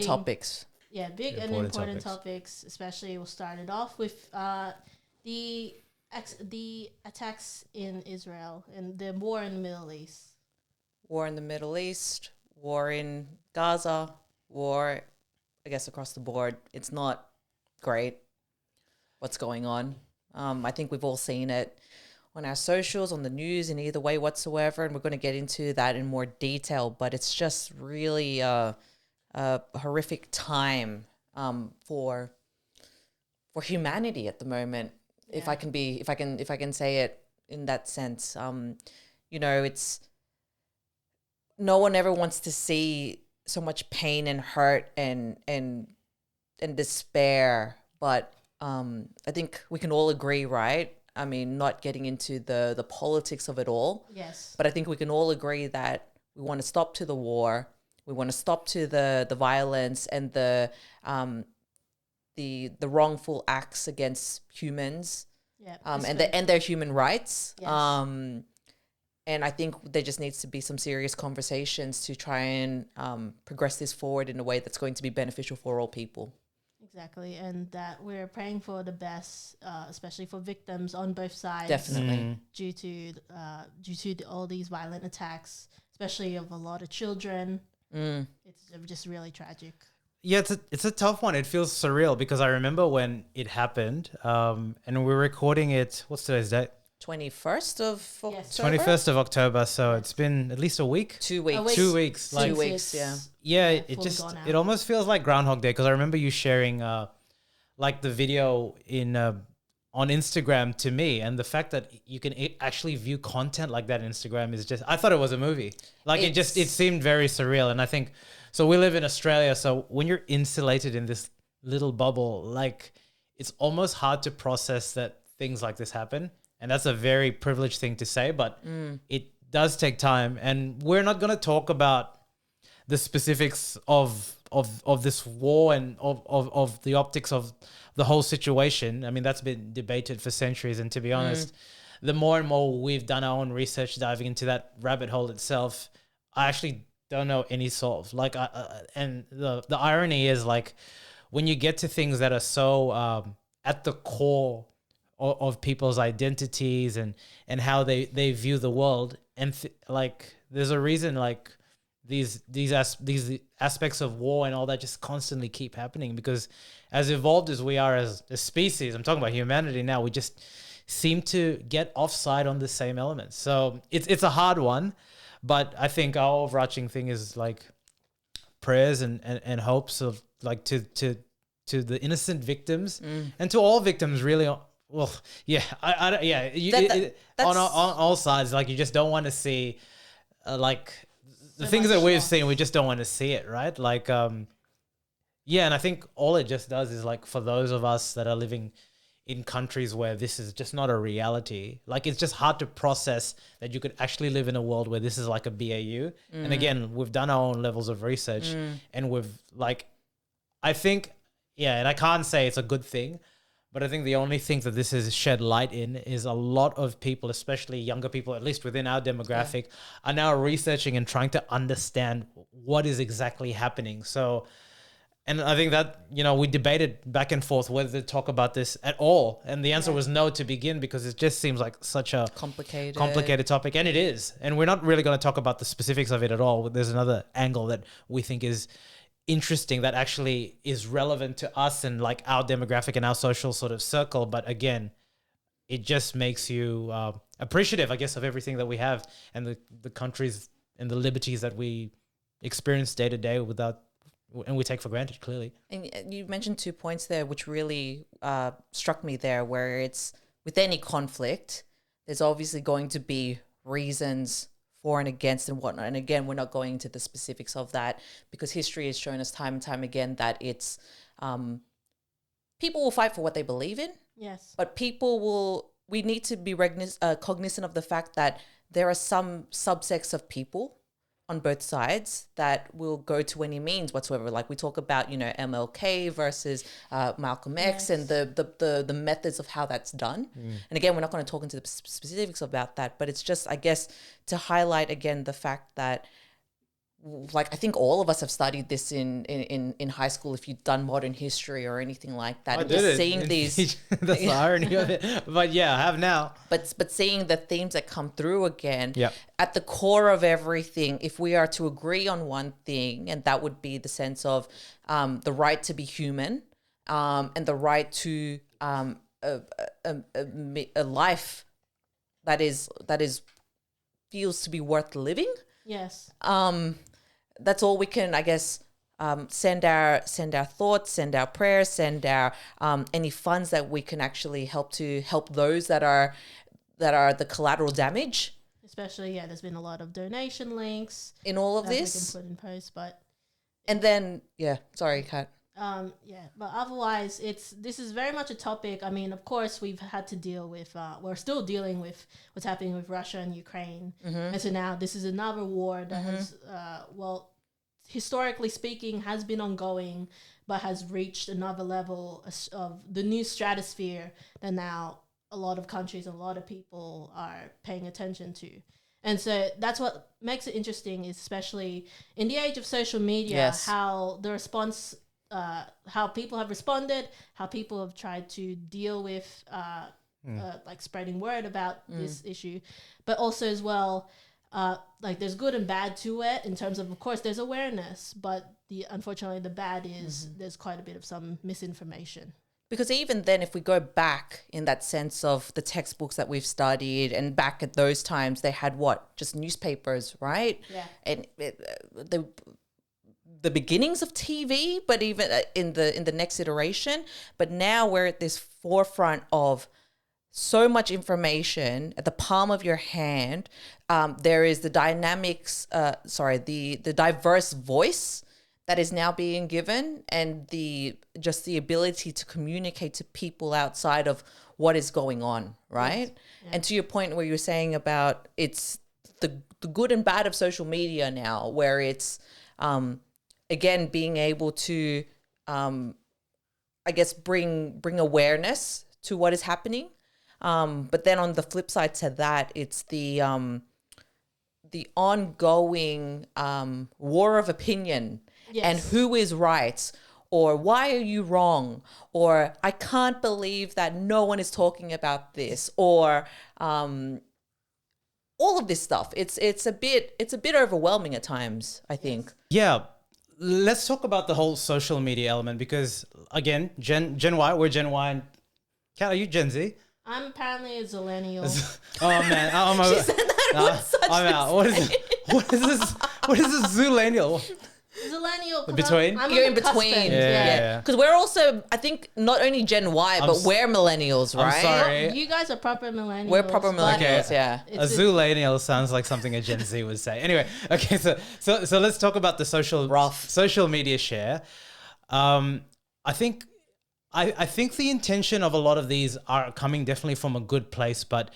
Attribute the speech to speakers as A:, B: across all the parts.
A: topics.
B: Yeah, big and important topics. Especially, we'll start it off with the the attacks in Israel and the war in the Middle East.
A: War in the Middle East, war in Gaza, war, I guess, across the board. It's not great what's going on. I think we've all seen it on our socials, on the news, in either way whatsoever, and we're going to get into that in more detail. But it's just really a horrific time for humanity at the moment.
B: Yeah.
A: If I can say it in that sense, it's no one ever wants to see so much pain and hurt and despair, but I think we can all agree, right? I mean, not getting into the politics of it all.
B: Yes.
A: But I think we can all agree that we want to stop to the war. We want to stop to the violence and the wrongful acts against humans.
B: Yeah.
A: And their human rights.
B: Yes.
A: And I think there just needs to be some serious conversations to try and progress this forward in a way that's going to be beneficial for all people.
B: Exactly, and that we're praying for the best, especially for victims on both sides.
A: Definitely.
B: Due to all these violent attacks, especially of a lot of children. It's just really tragic.
C: Yeah, it's a tough one. It feels surreal because I remember when it happened, and we're recording it. What's today's date?
A: 21st of
B: Yes.
A: October.
C: 21st of October. So it's been at least a week.
A: 2 weeks.
B: A week.
C: 2 weeks.
B: Since
A: 2 weeks,
B: it's,
C: Yeah, it
B: fully
C: just
B: gone out.
C: it almost feels like Groundhog Day because I remember you sharing like the video in on Instagram to me, and the fact that you can actually view content like that on Instagram is just, I thought it was a movie. Like it seemed very surreal. And I think, so we live in Australia, so when you're insulated in this little bubble, like it's almost hard to process that things like this happen. And that's a very privileged thing to say, but it does take time. And we're not going to talk about the specifics of this war and of the optics of the whole situation. I mean, that's been debated for centuries. And to be honest, the more and more we've done our own research diving into that rabbit hole itself, I actually don't know any solve. Like, and the irony is, like, when you get to things that are so at the core of people's identities and how they view the world, and like there's a reason like these aspects of war and all that just constantly keep happening, because as evolved as we are as a species, I'm talking about humanity now, we just seem to get offside on the same elements. So it's a hard one, but I think our overarching thing is like prayers and hopes of like to the innocent victims and to all victims really. Well, yeah, on all sides, like you just don't want to see, like the things that we've seen, we just don't want to see it, right? Like, yeah, and I think all it just does is like for those of us that are living in countries where this is just not a reality, like it's just hard to process that you could actually live in a world where this is like a BAU. And again, we've done our own levels of research, and we've like, I think, yeah, and I can't say it's a good thing. But I think the only thing that this has shed light in is a lot of people, especially younger people, at least within our demographic, are now researching and trying to understand what is exactly happening. So, and I think that, we debated back and forth whether to talk about this at all. And the answer was no to begin, because it just seems like such a complicated topic. And it is. And we're not really going to talk about the specifics of it at all. There's another angle that we think is interesting that actually is relevant to us and like our demographic and our social sort of circle. But again, it just makes you appreciative, I guess, of everything that we have and the countries and the liberties that we experience day to day and we take for granted, clearly.
A: And you mentioned 2 points there, which really struck me there, where it's with any conflict, there's obviously going to be reasons for and against and whatnot. And again, we're not going into the specifics of that, because history has shown us time and time again that it's people will fight for what they believe in.
B: Yes.
A: But we need to be cognizant of the fact that there are some subsects of people on both sides that will go to any means whatsoever. Like we talk about, MLK versus Malcolm X and the methods of how that's done. And again, we're not going to talk into the specifics about that, but it's just, I guess, to highlight again the fact that like I think all of us have studied this in high school if you've done modern history or anything like that.
C: I
A: And
C: did
A: just
C: it.
A: seeing these,
C: That's the irony of it. But yeah, I have now.
A: but seeing the themes that come through again,
C: Yep.
A: at the core of everything, if we are to agree on one thing, and that would be the sense of the right to be human, and the right to a life that is feels to be worth living.
B: Yes.
A: That's all we can, I guess, send our thoughts, send our prayers, send our any funds that we can actually help those that are the collateral damage
B: Especially, there's been a lot of donation links
A: in all of
B: that we
A: this.
B: can put in post, but
A: And then, sorry, Kat.
B: but otherwise, this is very much a topic. I mean, of course, we've had to deal with. We're still dealing with what's happening with Russia and Ukraine, and so now this is another war that has, historically speaking, has been ongoing, but has reached another level of the new stratosphere that now a lot of countries and a lot of people are paying attention to. And so that's what makes it interesting, is especially in the age of social media,
A: Yes.
B: how the response, how people have responded, how people have tried to deal with like spreading word about this issue, but also as well, like there's good and bad to it in terms of course there's awareness, but unfortunately the bad is there's quite a bit of some misinformation.
A: Because even then, if we go back in that sense of the textbooks that we've studied, and back at those times, they had what? Just newspapers, right?
B: Yeah.
A: And the beginnings of TV, but even in the next iteration. But now we're at this forefront of so much information at the palm of your hand. There is the the diverse voice that is now being given, and the ability to communicate to people outside of what is going on, right? Yes. Yeah. And to your point where you're saying about it's the good and bad of social media now, where it's again being able to I guess bring awareness to what is happening. But then on the flip side to that, it's the ongoing war of opinion. Yes. And who is right, or why are you wrong, or I can't believe that no one is talking about this, or all of this stuff. It's a bit overwhelming at times, I think.
C: Yeah. Let's talk about the whole social media element, because again, Gen Y, we're Gen Y. And Kat, are you Gen Z?
B: I'm apparently a Zillennial.
C: Oh man,
A: She said that
C: I'm out. What is this? What is this Zillennial?
B: Zillennial.
C: Between?
A: You're in between.
C: Yeah.
A: Because we're also, I think, not only Gen Y, but we're millennials, right?
C: I'm sorry.
B: Well, you guys are proper millennials.
A: We're proper millennials, yeah.
C: A Zillennial sounds like something a Gen Z would say. Anyway, okay, so let's talk about the social media share. I think the intention of a lot of these are coming definitely from a good place, but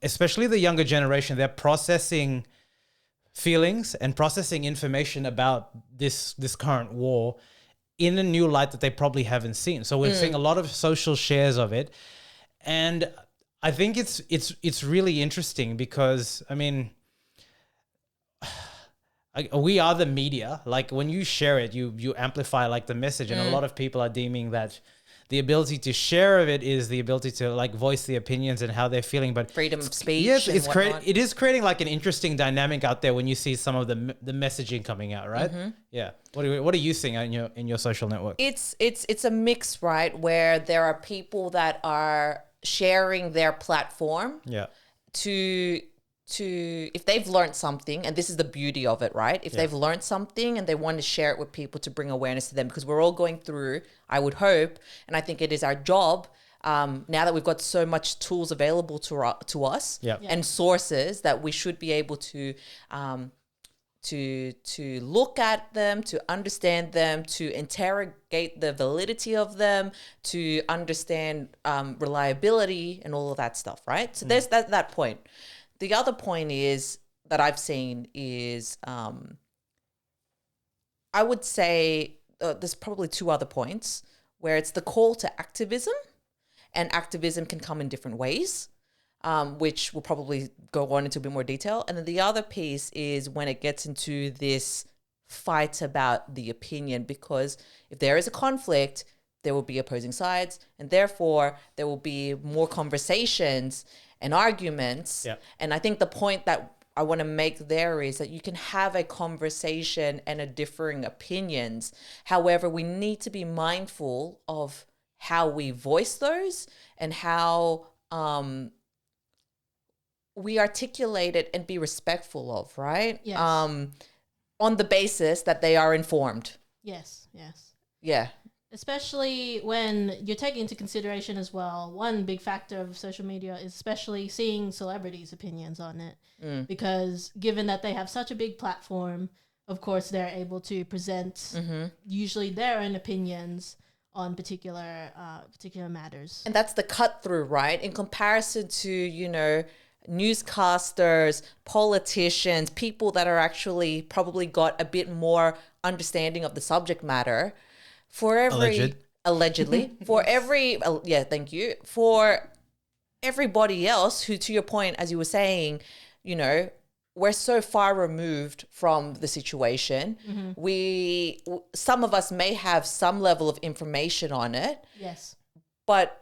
C: especially the younger generation, they're processing feelings and processing information about this current war in a new light that they probably haven't seen. So we're seeing a lot of social shares of it, and I think it's really interesting because I mean, we are the media. Like when you share it, you amplify like the message, and a lot of people are deeming that the ability to share of it is the ability to like voice the opinions and how they're feeling. But
A: freedom of speech.
C: Yes, it is creating like an interesting dynamic out there when you see some of the messaging coming out, right? Mm-hmm. Yeah. What are you seeing in your social network?
A: It's a mix, right? Where there are people that are sharing their platform.
C: Yeah.
A: To if they've learned something, and this is the beauty of it, right? If they've learned something and they want to share it with people to bring awareness to them, because we're all going through, I would hope, and I think it is our job, now that we've got so much tools available to us and sources, that we should be able to look at them, to understand them, to interrogate the validity of them, to understand reliability and all of that stuff, right? So there's that point. The other point is that I've seen is, I would say there's probably two other points where it's the call to activism, and activism can come in different ways. which we'll probably go on into a bit more detail. And then the other piece is when it gets into this fight about the opinion, because if there is a conflict, there will be opposing sides, and therefore there will be more conversations and arguments.
C: Yeah.
A: And I think the point that I want to make there is that you can have a conversation and a differing opinions. However, we need to be mindful of how we voice those and how we articulate it and be respectful of, right?
B: Yes.
A: On the basis that they are informed.
B: Yes, yes.
A: Yeah.
B: Especially when you're taking into consideration as well, one big factor of social media is especially seeing celebrities' opinions on it. Because given that they have such a big platform, of course, they're able to present usually their own opinions on particular matters.
A: And that's the cut through, right? In comparison to, you know, newscasters, politicians, people that are actually probably got a bit more understanding of the subject matter. For every allegedly for every thank you, for everybody else who, to your point, as you were saying, you know, we're so far removed from the situation. Some of us may have some level of information on it.
B: Yes.
A: But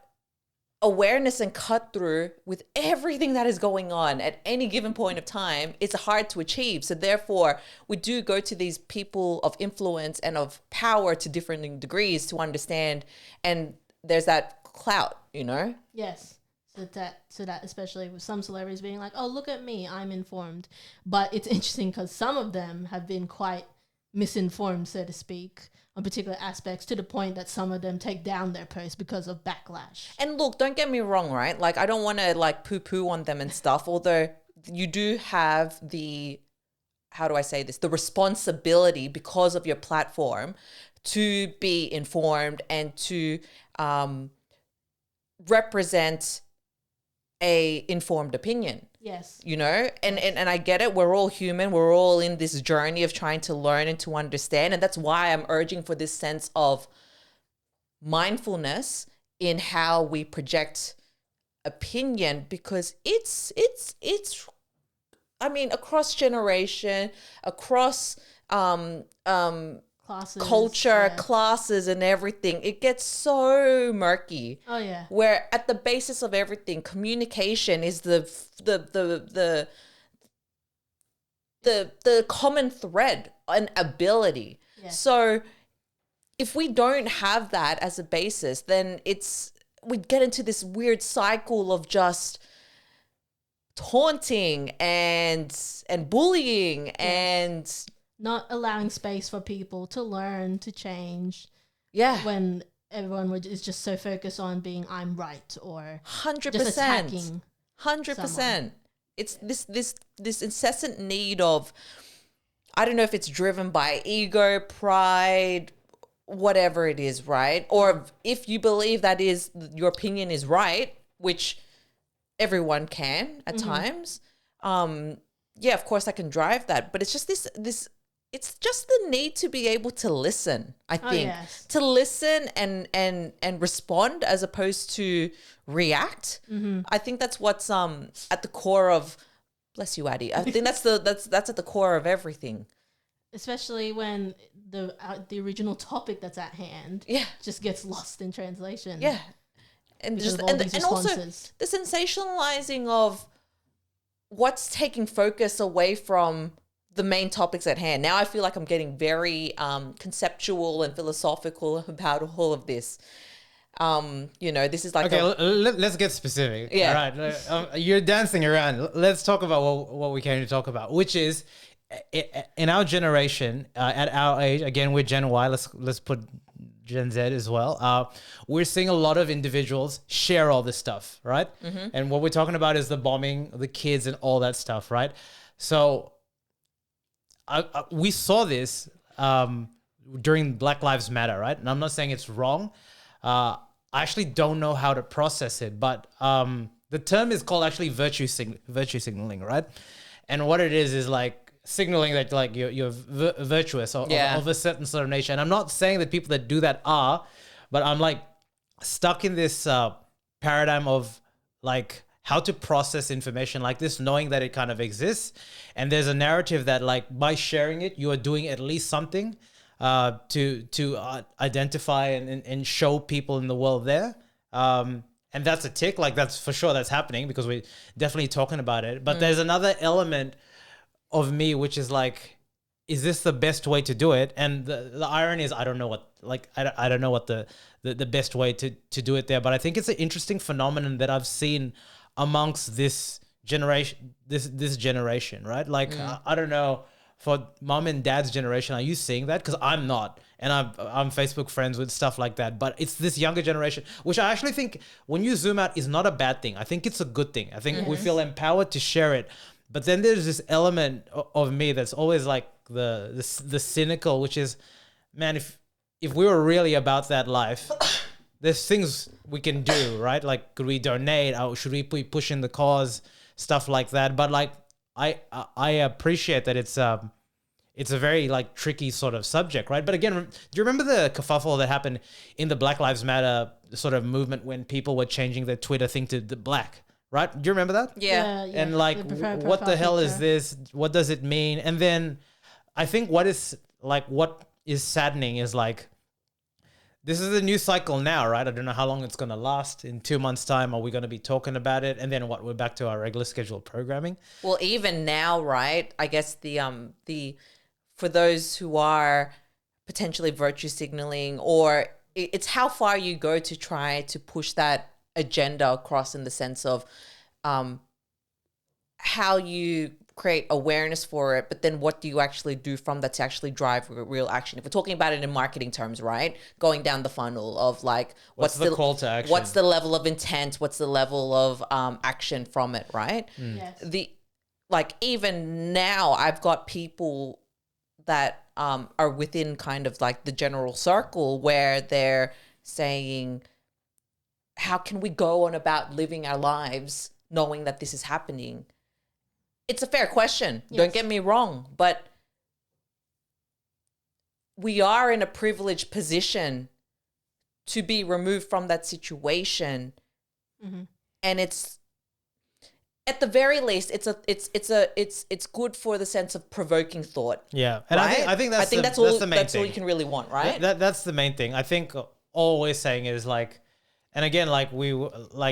A: awareness and cut through with everything that is going on at any given point of time, it's hard to achieve. So therefore, we do go to these people of influence and of power to different degrees to understand. And there's that clout, you know?
B: Yes. So that especially with some celebrities being like, oh, look at me, I'm informed. But it's interesting because some of them have been quite misinformed, so to speak, on particular aspects, to the point that some of them take down their posts because of backlash.
A: And look, don't get me wrong, right? Like, I don't want to like poo-poo on them and stuff, although you do have the, how do I say this, the responsibility because of your platform to be informed and to represent a informed opinion.
B: Yes.
A: You know, and I get it. We're all human. We're all in this journey of trying to learn and to understand. And that's why I'm urging for this sense of mindfulness in how we project opinion, because it's I mean, across generation, across
B: Classes,
A: culture, classes, and everything, it gets so murky.
B: Oh yeah.
A: Where at the basis of everything, communication is the common thread and ability.
B: Yes.
A: So if we don't have that as a basis, then we get into this weird cycle of just taunting and bullying and
B: not allowing space for people to learn, to change.
A: yeah,
B: When everyone is just so focused on being I'm right or
A: 100%,
B: just attacking
A: 100%. It's this incessant need of, I don't know if it's driven by ego, pride, whatever it is, right? Or if you believe that is your opinion is right, which everyone can at times. Yeah, of course I can drive that, but it's just this it's just the need to be able to listen, I think.
B: yes.
A: To listen and respond as opposed to react. I think that's what's at the core of, bless you, Addie. I think that's at the core of everything.
B: Especially when the original topic that's at hand just gets lost in translation.
A: Yeah. And
B: Because
A: just
B: of all these
A: and also
B: responses.
A: the sensationalizing of what's taking focus away from the main topics at hand. Now I feel like I'm getting very conceptual and philosophical about all of this. You know, this is like
C: Okay, let's get specific.
A: Yeah.
C: All right. You're dancing around. Let's talk about what we came to talk about, which is in our generation, at our age. Again, we're Gen Y. Let's put Gen Z as well. We're seeing a lot of individuals share all this stuff, right? And what we're talking about is the bombing, the kids, and all that stuff, right? So we saw this during Black Lives Matter, right? And I'm not saying it's wrong. I actually don't know how to process it, but the term is called actually virtue signaling, right? And what it is like signaling that like you're virtuous or of a certain sort of nature. And I'm not saying that people that do that are, but I'm like stuck in this paradigm of like how to process information like this, knowing that it kind of exists. And there's a narrative that like by sharing it, you are doing at least something to identify and show people in the world there. And that's a tick, like that's for sure that's happening because we're definitely talking about it. But there's another element of me which is like, is this the best way to do it? And the irony is I don't know what, like, I don't know what the best way to do it there. But I think it's an interesting phenomenon that I've seen amongst this generation, this generation, right? Like, I don't know, for mom and dad's generation, are you seeing that? Because I'm not. And I'm Facebook friends with stuff like that. But it's this younger generation, which I actually think when you zoom out is not a bad thing. I think it's a good thing. I think we feel empowered to share it. But then there's this element of me that's always like the cynical, which is, man, if we were really about that life, there's things we can do, right? Like, could we donate? Or should we be pushing the cause? Stuff like that. But like, I appreciate that it's a very like tricky sort of subject, right? But again, do you remember the kerfuffle that happened in the Black Lives Matter sort of movement when people were changing their Twitter thing to the black? Right? Do you remember that?
A: Yeah.
C: And like, what the hell is this? What does it mean? And then I think what is saddening is like, this is a new cycle now, right? I don't know how long it's going to last. In 2 months' time, are we going to be talking about it? And then what? We're back to our regular scheduled programming.
A: Well, even now, right? I guess the for those who are potentially virtue signaling, or it's how far you go to try to push that agenda across in the sense of how you create awareness for it, but then what do you actually do from that to actually drive real action? If we're talking about it in marketing terms, right? Going down the funnel of like,
C: what's the call to action?
A: What's the level of intent? What's the level of action from it, right?
B: Yes.
A: Like even now I've got people that are within kind of like the general circle where they're saying, how can we go on about living our lives knowing that this is happening? It's a fair question. Yes. Don't get me wrong, but we are in a privileged position to be removed from that situation. Mm-hmm. And it's, at the very least, it's good for the sense of provoking thought.
C: Yeah. And right? I think that's the main thing.
A: That's all you can really want, right?
C: That's the main thing. I think all we're saying is like, and again, like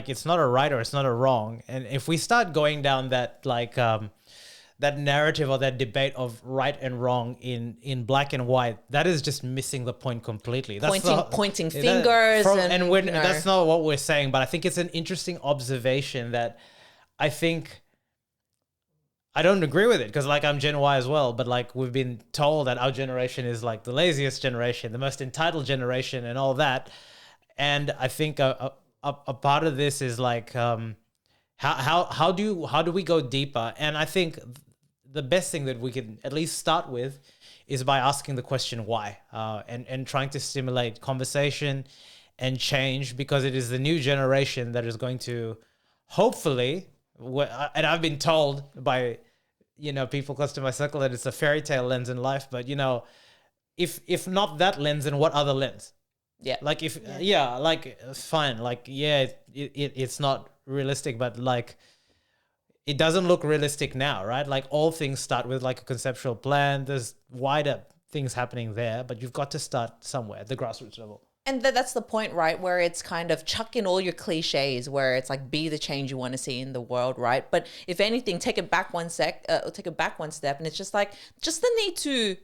C: it's not a right or it's not a wrong. And if we start going down that like that narrative or that debate of right and wrong in black and white, that is just missing the point completely. That's
A: pointing fingers,
C: that's not what we're saying. But I think it's an interesting observation that I think I don't agree with it because like I'm Gen Y as well, but like we've been told that our generation is like the laziest generation, the most entitled generation, and all that. And I think a part of this is like how do we go deeper? And I think the best thing that we can at least start with is by asking the question why, and trying to stimulate conversation and change, because it is the new generation that is going to hopefully, and I've been told by people close to my circle that it's a fairy tale lens in life, but if not that lens, then what other lens?
A: Yeah.
C: Like fine. Like, yeah, it's not realistic, but like it doesn't look realistic now, right? Like all things start with like a conceptual plan. There's wider things happening there, but you've got to start somewhere at the grassroots level. And
A: that's the point, right? Where it's kind of chuck in all your cliches, where it's like be the change you want to see in the world, right? But if anything, take it back one step, and it's just like the need to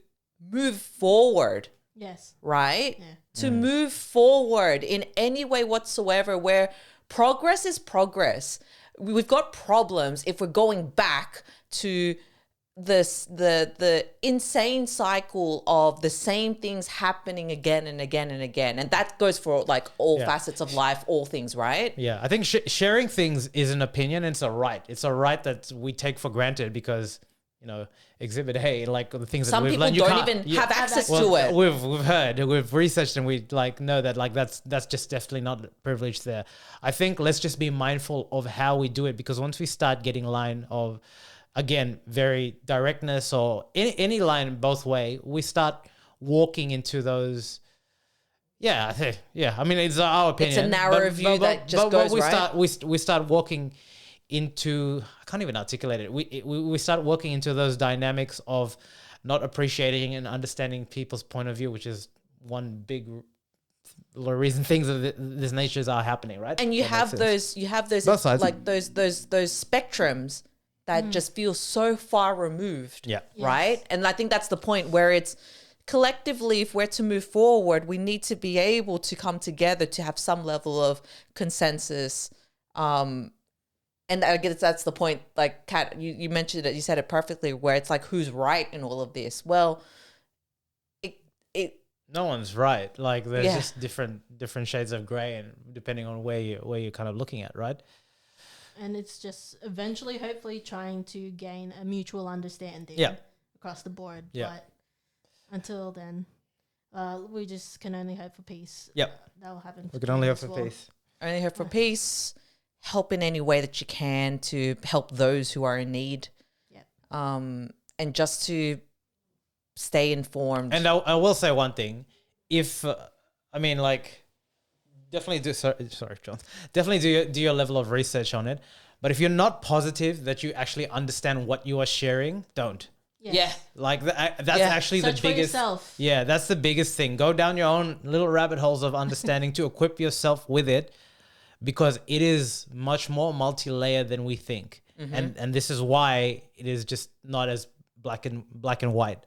A: move forward.
B: Yes.
A: Right? Yeah. To move forward in any way whatsoever, where progress is progress. We've got problems if we're going back to the insane cycle of the same things happening again and again and again. And that goes for like all facets of life, all things, right?
C: Yeah. I think sharing things is an opinion. And it's a right. It's a right that we take for granted because Exhibit A, like the things
A: some
C: that we've
A: people
C: learned,
A: don't even have access to it.
C: We've heard, we've researched, and we like know that like that's just definitely not privileged there. I think let's just be mindful of how we do it, because once we start getting line of, again, very directness or any line both way, we start walking into those. Yeah. I mean, it's our opinion.
A: It's a narrow view that just goes right.
C: We start walking into, I can't even articulate it. We start working into those dynamics of not appreciating and understanding people's point of view, which is one big reason things of this nature are happening, right?
A: And you
C: That
A: have
C: makes sense.
A: those
D: Both sides.
A: like those spectrums that just feel so far removed.
C: Yeah.
A: Right. And I think that's the point where it's collectively, if we're to move forward, we need to be able to come together to have some level of consensus. And I guess that's the point. Like Kat, you mentioned it, you said it perfectly, where it's like, who's right in all of this? Well, it
C: No one's right. Like there's
A: Yeah.
C: just different shades of gray, and depending on where you're kind of looking at, right?
B: And it's just eventually, hopefully, trying to gain a mutual understanding
C: Yeah.
B: across the board.
C: Yeah.
B: But until then, we just can only hope for peace.
C: Yep.
B: That will happen.
C: We can only hope
B: as
C: for
B: well.
C: peace.
A: only hope for peace. Help in any way that you can to help those who are in need.
B: Yep.
A: And just to stay informed.
C: And I will say one thing: if definitely do. Sorry, John. Definitely do your level of research on it. But if you're not positive that you actually understand what you are sharing, don't.
B: Yes.
A: Yeah.
C: Like that's
A: Yeah.
C: actually
B: Search
C: the
B: for
C: biggest.
B: yourself.
C: Yeah, that's the biggest thing. Go down your own little rabbit holes of understanding to equip yourself with it, because it is much more multi-layered than we think. And this is why it is just not as black and white.